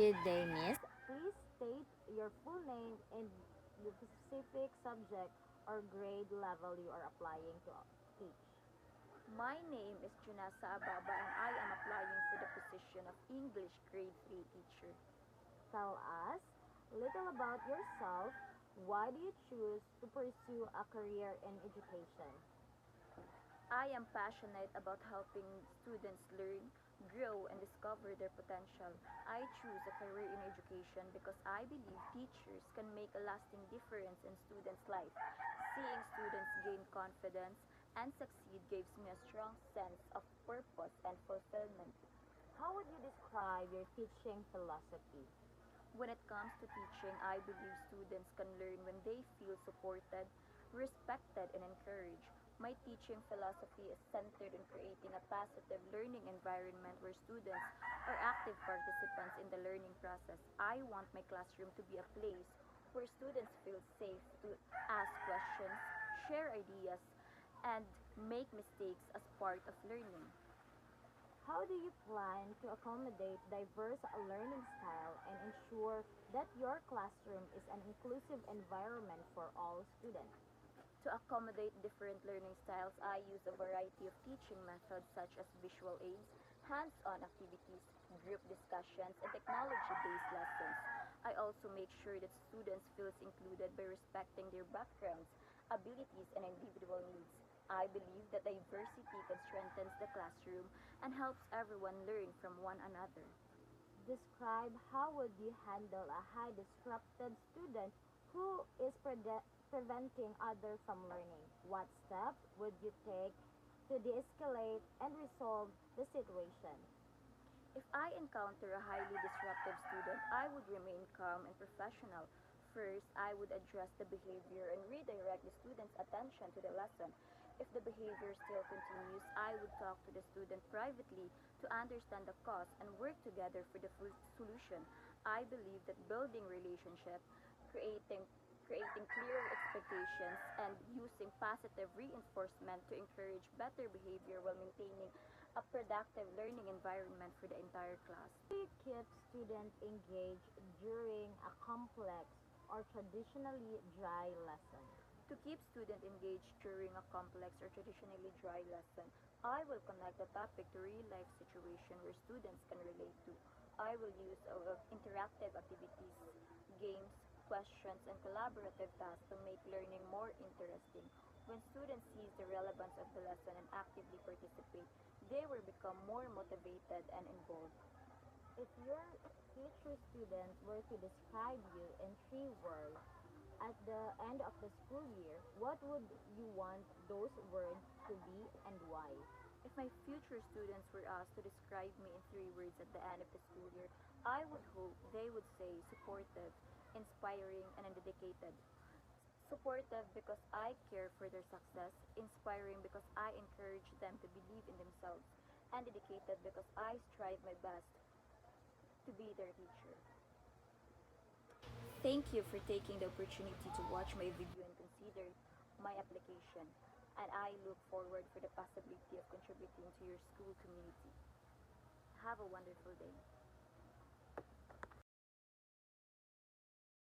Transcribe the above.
Good day, Miss. Please state your full name and the specific subject or grade level you are applying to teach. My name is Junasa Ababa and I am applying for the position of English Grade 3 teacher. Tell us little about yourself. Why do you choose to pursue a career in education? I am passionate about helping students learn, grow, and discover their potential. I choose a career in education because I believe teachers can make a lasting difference in students' life. Seeing students gain confidence and succeed gives me a strong sense of purpose and fulfillment. How would you describe your teaching philosophy? When it comes to teaching, I believe students can learn when they feel supported, respected, and encouraged. My teaching philosophy is centered in creating a positive learning environment where students are active participants in the learning process. I want my classroom to be a place where students feel safe to ask questions, share ideas, and make mistakes as part of learning. How do you plan to accommodate diverse learning style and ensure that your classroom is an inclusive environment for all students? To accommodate different learning styles, I use a variety of teaching methods such as visual aids, hands-on activities, group discussions, and technology-based lessons. I also make sure that students feel included by respecting their backgrounds, abilities, and individual needs. I believe that diversity can strengthen the classroom and helps everyone learn from one another. Describe how would you handle a high disrupted student who is preventing others from learning? What steps would you take to de-escalate and resolve the situation? If I encounter a highly disruptive student, I would remain calm and professional. First, I would address the behavior and redirect the student's attention to the lesson. If the behavior still continues, I would talk to the student privately to understand the cause and work together for the full solution. I believe that building relationship, creating creating clear expectations, and using positive reinforcement to encourage better behavior while maintaining a productive learning environment for the entire class. How do you keep students engaged during a complex or traditionally dry lesson? To keep students engaged during a complex or traditionally dry lesson, I will connect the topic to real-life situation where students can relate to. I will use interactive activities, games, questions, and collaborative tasks to make learning more interesting. When students see the relevance of the lesson and actively participate, they will become more motivated and involved. If your future students were to describe you in 3 words at the end of the school year, what would you want those words to be and why? If my future students were asked to describe me in 3 words at the end of the school year, I would hope they would say supportive, inspiring, and dedicated. Supportive because I care for their success, inspiring because I encourage them to believe in themselves, and dedicated because I strive my best to be their teacher. Thank you for taking the opportunity to watch my video and consider my application, and I look forward for the possibility of contributing to your school community. Have a wonderful day.